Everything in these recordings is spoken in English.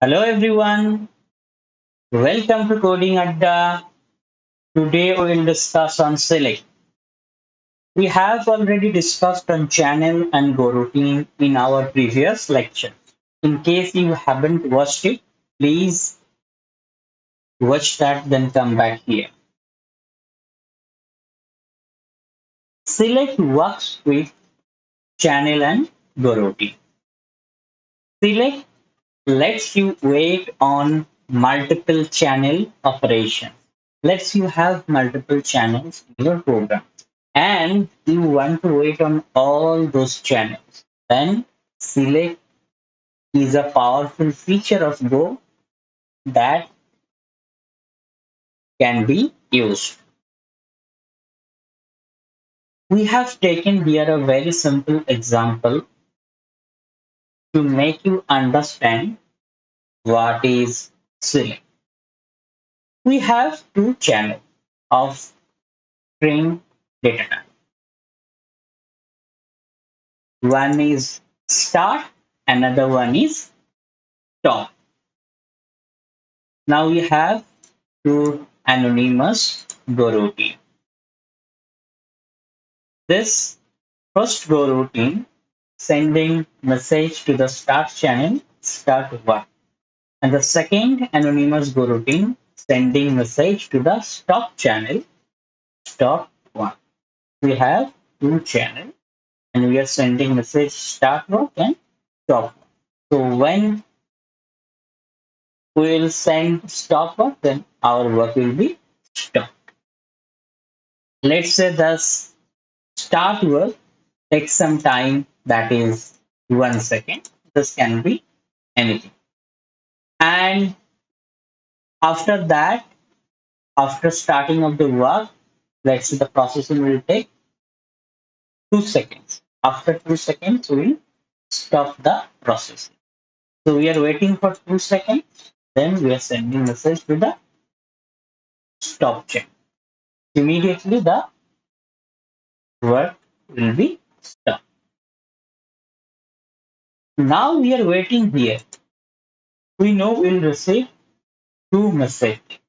Hello everyone, welcome to CoddingAdda. Today we will discuss on Select. We have already discussed on channel and go routine in our previous lecture. In case you haven't watched it, please watch that then come back here. Select works with channel and go routine. Select lets you wait on multiple channel operations. Lets you have multiple channels in your program. And you want to wait on all those channels, then select is a powerful feature of Go that can be used. We have taken here a very simple example to make you understand what is select. We have two channels of string data type. One is start, another one is stop. Now we have two anonymous Go routine. This first Go routine sending message to the start channel start one, and the second anonymous Go routine sending message to the stop channel stop one. We have two channels and we are sending message start work and stop work. So when we will send stop work, then our work will be stopped. Let's say thus start work takes some time, that is 1 second. This can be anything. And after that, after starting of the work, let's say the processing will take 2 seconds. After 2 seconds, we'll stop the processing. So we are waiting for 2 seconds, then we are sending message to the stop check. Immediately the work will be stopped. Now we are waiting here. We know we'll receive two messages.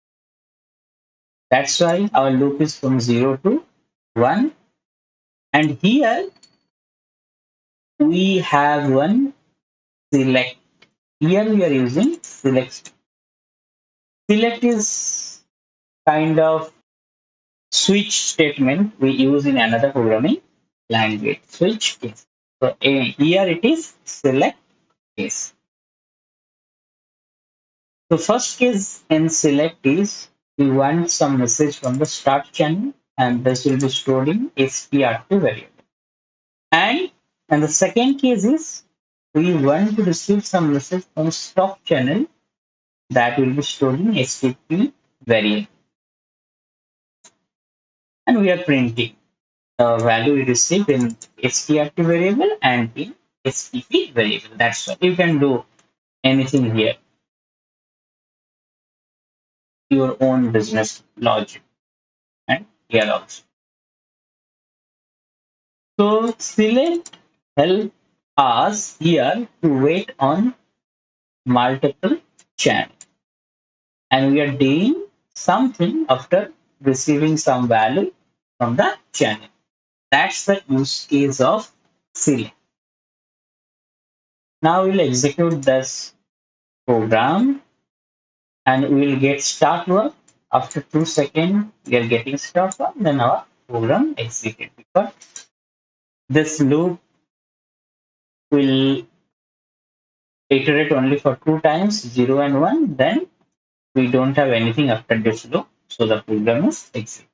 That's why our loop is from 0 to 1. And here we have one select. Here we are using select. Select is kind of switch statement we use in another programming language. Switch case. So here it is select case. The first case in select is we want some message from the start channel and this will be stored in str2 variable. And the second case is we want to receive some message from stop channel that will be stored in stp variable. And we are printing the value we received in str2 variable and in stp variable. That's all. You can do anything here, your own business logic, and here also. So select help us here to wait on multiple channels. And we are doing something after receiving some value from the channel. That's the use case of select. Now we'll execute this program and we'll get start work. After 2 seconds, we are getting start work, then our program execute. Because this loop will iterate only for 2 times, 0 and 1, then we don't have anything after this loop. So the program is executed.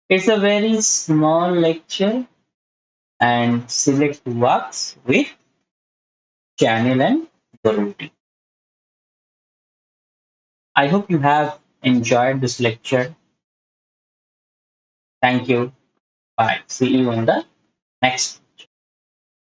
It's a very small lecture and select works with channel and the routing. I hope you have enjoyed this lecture. Thank you. Bye. See you in the next